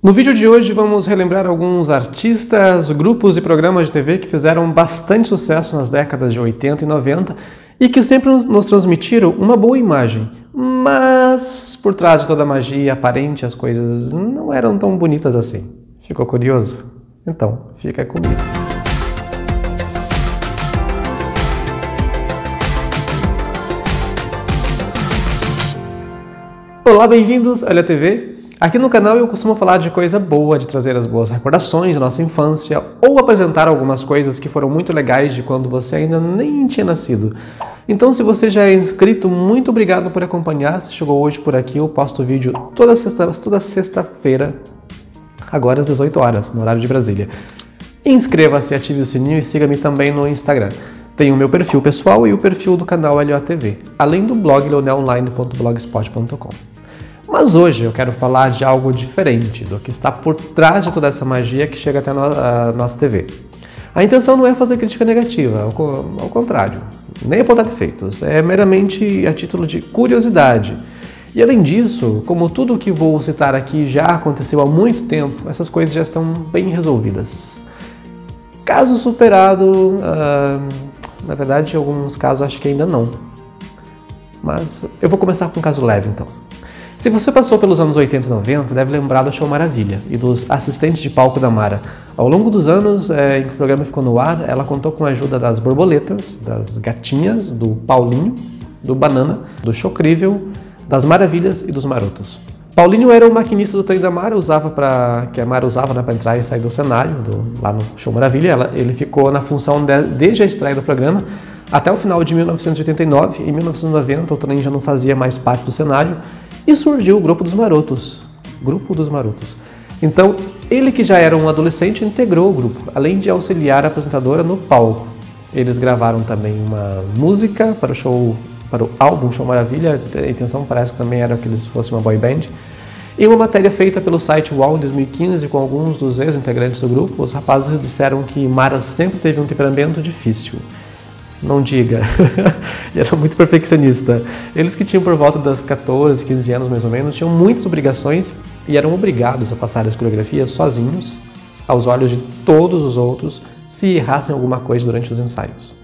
No vídeo de hoje vamos relembrar alguns artistas, grupos e programas de TV que fizeram bastante sucesso nas décadas de 80 e 90 e que sempre nos transmitiram uma boa imagem, mas por trás de toda a magia aparente as coisas não eram tão bonitas assim. Ficou curioso? Então, fica comigo. Olá, bem-vindos à Olha TV. Aqui no canal eu costumo falar de coisa boa, de trazer as boas recordações da nossa infância ou apresentar algumas coisas que foram muito legais de quando você ainda nem tinha nascido. Então, se você já é inscrito, muito obrigado por acompanhar. Se chegou hoje por aqui, eu posto vídeo toda sexta-feira, agora às 18 horas, no horário de Brasília. Inscreva-se, ative o sininho e siga-me também no Instagram. Tem o meu perfil pessoal e o perfil do canal LOTV, além do blog leonelonline.blogspot.com. Mas hoje eu quero falar de algo diferente, do que está por trás de toda essa magia que chega até a nossa TV. A intenção não é fazer crítica negativa, ao contrário, nem apontar defeitos, é meramente a título de curiosidade. E além disso, como tudo o que vou citar aqui já aconteceu há muito tempo, essas coisas já estão bem resolvidas. Caso superado, na verdade em alguns casos acho que ainda não. Mas eu vou começar com um caso leve então. Se você passou pelos anos 80 e 90, deve lembrar do Show Maravilha e dos assistentes de palco da Mara. Ao longo dos anos em que o programa ficou no ar, ela contou com a ajuda das borboletas, das gatinhas, do Paulinho, do Banana, do Chocrível, das Maravilhas e dos Marotos. Paulinho era o maquinista do trem da Mara, que a Mara usava para entrar e sair do cenário, lá no Show Maravilha. Ele ficou na função desde a estreia do programa até o final de 1989. Em 1990 o trem já não fazia mais parte do cenário e surgiu o Grupo dos Marotos. Então, ele que já era um adolescente integrou o grupo, além de auxiliar a apresentadora no palco. Eles gravaram também uma música para o álbum Show Maravilha. A intenção parece que também era que eles fossem uma boy band. Em uma matéria feita pelo site UOL em 2015 com alguns dos ex-integrantes do grupo, os rapazes disseram que Mara sempre teve um temperamento difícil. Não diga, era muito perfeccionista. Eles que tinham por volta das 14, 15 anos mais ou menos, tinham muitas obrigações e eram obrigados a passar as coreografias sozinhos, aos olhos de todos os outros, se errassem alguma coisa durante os ensaios.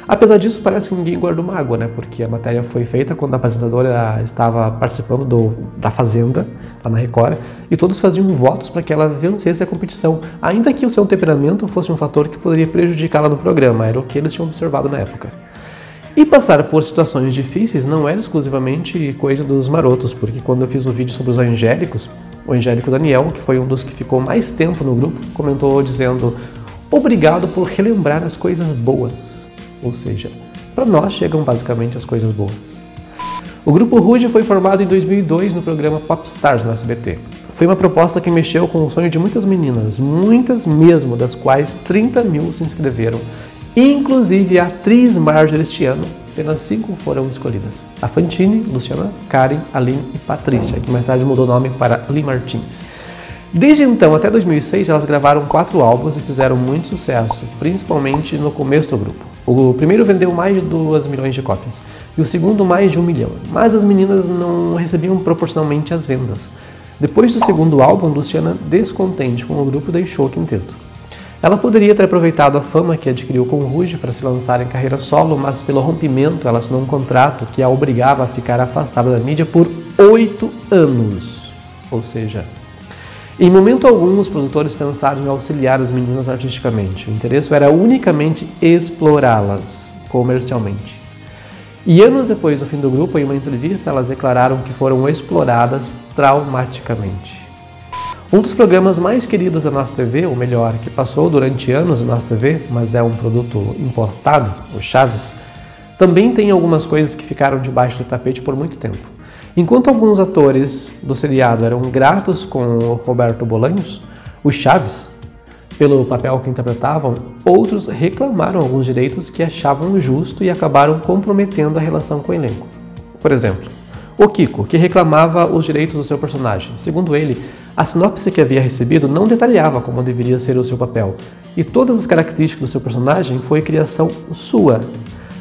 Apesar disso, parece que ninguém guardou mágoa, né? Porque a matéria foi feita quando a apresentadora estava participando da Fazenda, lá na Record, e todos faziam votos para que ela vencesse a competição, ainda que o seu temperamento fosse um fator que poderia prejudicá-la no programa, era o que eles tinham observado na época. E passar por situações difíceis não era exclusivamente coisa dos marotos, porque quando eu fiz um vídeo sobre os angélicos, o Angélico Daniel, que foi um dos que ficou mais tempo no grupo, comentou dizendo: "Obrigado por relembrar as coisas boas." Ou seja, para nós chegam basicamente as coisas boas. O Grupo Ruge foi formado em 2002 no programa Popstars no SBT. Foi uma proposta que mexeu com o sonho de muitas meninas, muitas mesmo, das quais 30 mil se inscreveram. Inclusive a atriz Marjorie este ano, apenas 5 foram escolhidas. A Fantine, Luciana, Karen, Aline e Patrícia, que mais tarde mudou o nome para Ali Martins. Desde então até 2006 elas gravaram 4 álbuns e fizeram muito sucesso, principalmente no começo do grupo. O primeiro vendeu mais de 2 milhões de cópias e o segundo mais de 1 milhão, mas as meninas não recebiam proporcionalmente as vendas. Depois do segundo álbum, Luciana, descontente com o grupo, deixou o quinteto. Ela poderia ter aproveitado a fama que adquiriu com o Ruge para se lançar em carreira solo, mas pelo rompimento ela assinou um contrato que a obrigava a ficar afastada da mídia por 8 anos. Ou seja, em momento algum, os produtores pensaram em auxiliar as meninas artisticamente. O interesse era unicamente explorá-las comercialmente. E anos depois do fim do grupo, em uma entrevista, elas declararam que foram exploradas traumaticamente. Um dos programas mais queridos da nossa TV, ou melhor, que passou durante anos na nossa TV, mas é um produto importado, o Chaves, também tem algumas coisas que ficaram debaixo do tapete por muito tempo. Enquanto alguns atores do seriado eram gratos com o Roberto Bolanhos, o Chaves, pelo papel que interpretavam, outros reclamaram alguns direitos que achavam justo e acabaram comprometendo a relação com o elenco. Por exemplo, o Kiko, que reclamava os direitos do seu personagem. Segundo ele, a sinopse que havia recebido não detalhava como deveria ser o seu papel, e todas as características do seu personagem foi criação sua,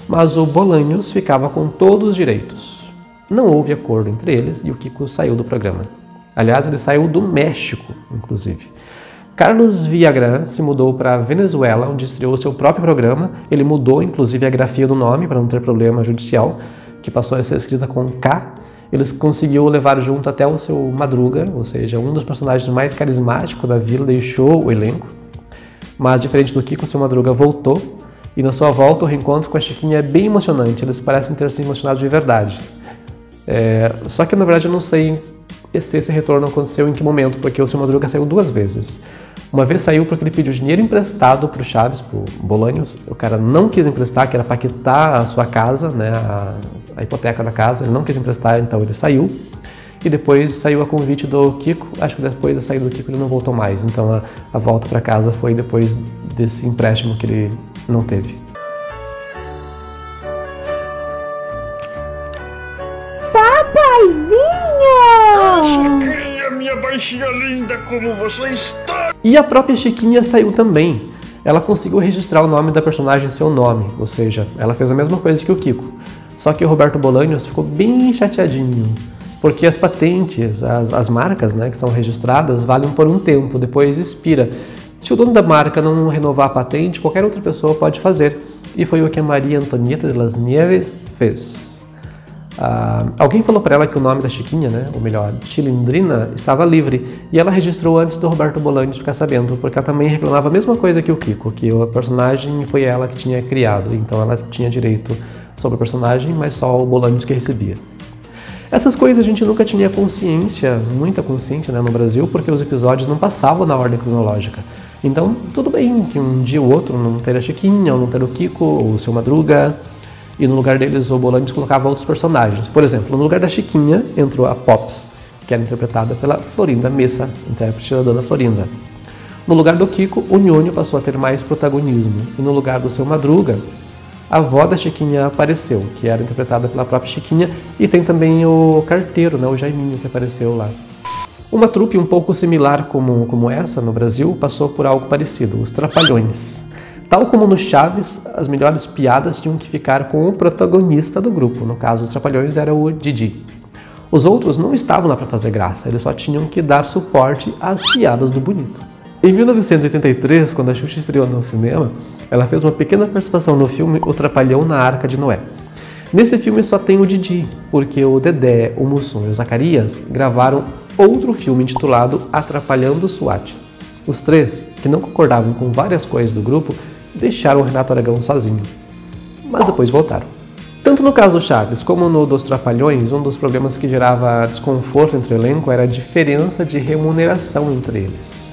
mas o Bolanhos ficava com todos os direitos. Não houve acordo entre eles e o Kiko saiu do programa. Aliás, ele saiu do México, inclusive. Carlos Villagrán se mudou para Venezuela, onde estreou seu próprio programa. Ele mudou, inclusive, a grafia do nome para não ter problema judicial, que passou a ser escrita com K. Ele conseguiu levar junto até o seu Madruga, ou seja, um dos personagens mais carismáticos da vila, deixou o elenco. Mas, diferente do Kiko, o seu Madruga voltou. E na sua volta, o reencontro com a Chiquinha é bem emocionante. Eles parecem ter se emocionado de verdade. Só que, na verdade, eu não sei se esse retorno aconteceu em que momento, porque o seu Madruga saiu 2 vezes. Uma vez saiu porque ele pediu dinheiro emprestado para o Chaves, para o Bolanhos. O cara não quis emprestar, que era para quitar a sua casa, né, a hipoteca da casa. Ele não quis emprestar, então ele saiu. E depois saiu a convite do Kiko. Acho que depois da saída do Kiko ele não voltou mais. Então a volta para casa foi depois desse empréstimo que ele não teve. Chiquinha, minha baixinha linda, como você está? E a própria Chiquinha saiu também. Ela conseguiu registrar o nome da personagem em seu nome, ou seja, ela fez a mesma coisa que o Kiko. Só que o Roberto Bolanhos ficou bem chateadinho, porque as patentes, as marcas, né, que são registradas, valem por um tempo, depois expira. Se o dono da marca não renovar a patente, qualquer outra pessoa pode fazer. E foi o que a Maria Antonieta de las Nieves fez. Alguém falou para ela que o nome da Chiquinha, né, ou melhor, Chilindrina, estava livre, e ela registrou antes do Roberto Bolanhos ficar sabendo, porque ela também reclamava a mesma coisa que o Kiko, que a personagem foi ela que tinha criado, então ela tinha direito sobre o personagem, mas só o Bolanhos que recebia. Essas coisas a gente nunca tinha consciência, muita consciência, né, no Brasil, porque os episódios não passavam na ordem cronológica. Então, tudo bem que um dia ou outro não ter a Chiquinha, ou não ter o Kiko, ou o seu Madruga, e no lugar deles o Bolanhos colocava outros personagens. Por exemplo, no lugar da Chiquinha entrou a Pops, que era interpretada pela Florinda Mesa, intérprete da Dona Florinda. No lugar do Kiko, o Nhonho passou a ter mais protagonismo. E no lugar do seu Madruga, a avó da Chiquinha apareceu, que era interpretada pela própria Chiquinha, e tem também o carteiro, né, o Jaiminho, que apareceu lá. Uma trupe um pouco similar como essa no Brasil passou por algo parecido, os Trapalhões. Tal como no Chaves, as melhores piadas tinham que ficar com o protagonista do grupo, no caso os Trapalhões era o Didi. Os outros não estavam lá para fazer graça, eles só tinham que dar suporte às piadas do bonito. Em 1983, quando a Xuxa estreou no cinema, ela fez uma pequena participação no filme O Trapalhão na Arca de Noé. Nesse filme só tem o Didi, porque o Dedé, o Mussum e o Zacarias gravaram outro filme intitulado Atrapalhando o SWAT. Os três, que não concordavam com várias coisas do grupo, deixaram o Renato Aragão sozinho, mas depois voltaram. Tanto no caso do Chaves como no dos Trapalhões, um dos problemas que gerava desconforto entre o elenco era a diferença de remuneração entre eles.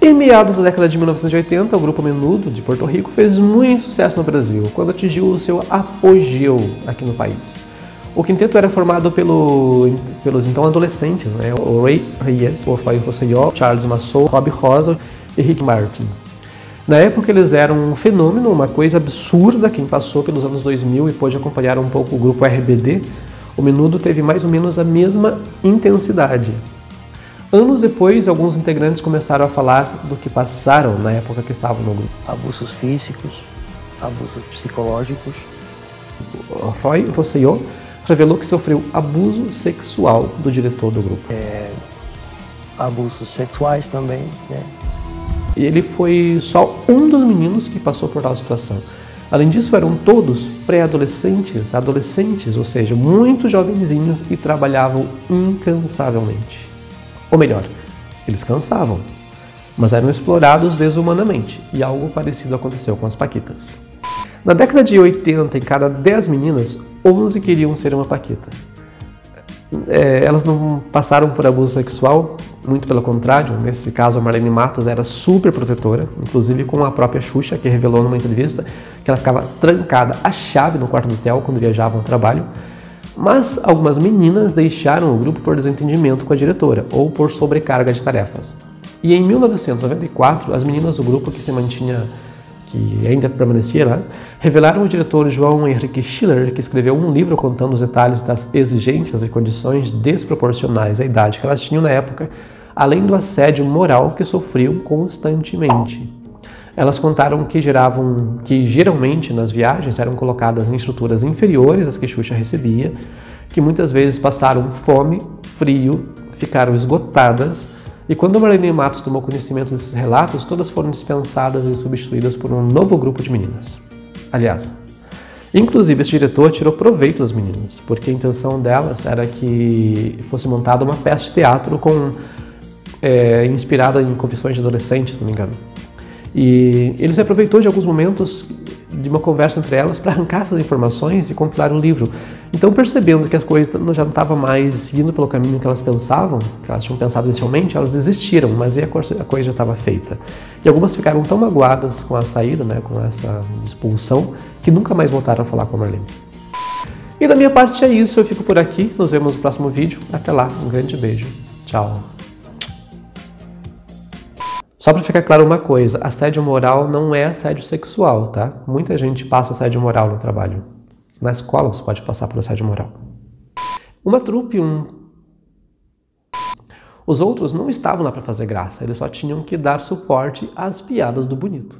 Em meados da década de 1980, o grupo Menudo, de Porto Rico, fez muito sucesso no Brasil, quando atingiu o seu apogeu aqui no país. O quinteto era formado pelos então adolescentes, né? O Ray Reyes, o Rafael Rosselló, Charles Massot, Rob Rosa e Rick Martin. Na época eles eram um fenômeno, uma coisa absurda. Quem passou pelos anos 2000 e pôde acompanhar um pouco o grupo RBD, o Menudo teve mais ou menos a mesma intensidade. Anos depois, alguns integrantes começaram a falar do que passaram na época que estavam no grupo. Abusos físicos, abusos psicológicos. O Roy Rosselló revelou que sofreu abuso sexual do diretor do grupo. Abusos sexuais também, né? E ele foi só um dos meninos que passou por tal situação. Além disso, eram todos pré-adolescentes, adolescentes, ou seja, muito jovenzinhos e trabalhavam incansavelmente. Ou melhor, eles cansavam, mas eram explorados desumanamente, e algo parecido aconteceu com as paquitas. Na década de 80, em cada 10 meninas, 11 queriam ser uma paquita. Elas não passaram por abuso sexual, muito pelo contrário. Nesse caso, a Marlene Matos era super protetora, inclusive com a própria Xuxa, que revelou numa entrevista que ela ficava trancada à chave no quarto do hotel quando viajavam ao trabalho. Mas algumas meninas deixaram o grupo por desentendimento com a diretora ou por sobrecarga de tarefas. E em 1994, as meninas do grupo que ainda permanecia lá, revelaram ao diretor João Henrique Schiller, que escreveu um livro contando os detalhes das exigências e condições desproporcionais à idade que elas tinham na época, além do assédio moral que sofriam constantemente. Elas contaram que geralmente nas viagens eram colocadas em estruturas inferiores às que Xuxa recebia, que muitas vezes passaram fome, frio, ficaram esgotadas e quando Marlene Matos tomou conhecimento desses relatos, todas foram dispensadas e substituídas por um novo grupo de meninas. Aliás, inclusive esse diretor tirou proveito das meninas, porque a intenção delas era que fosse montada uma peça de teatro inspirada em confissões de adolescentes, se não me engano. E ele se aproveitou de alguns momentos de uma conversa entre elas para arrancar essas informações e compilar um livro. Então, percebendo que as coisas já não estavam mais seguindo pelo caminho que elas pensavam, que elas tinham pensado inicialmente, elas desistiram, mas aí a coisa já estava feita. E algumas ficaram tão magoadas com a saída, né, com essa expulsão, que nunca mais voltaram a falar com a Marlene. E da minha parte é isso, eu fico por aqui, nos vemos no próximo vídeo. Até lá, um grande beijo. Tchau. Só para ficar claro uma coisa, assédio moral não é assédio sexual, tá? Muita gente passa assédio moral no trabalho. Na escola você pode passar por assédio moral. Uma trupe, Os outros não estavam lá para fazer graça, eles só tinham que dar suporte às piadas do bonito.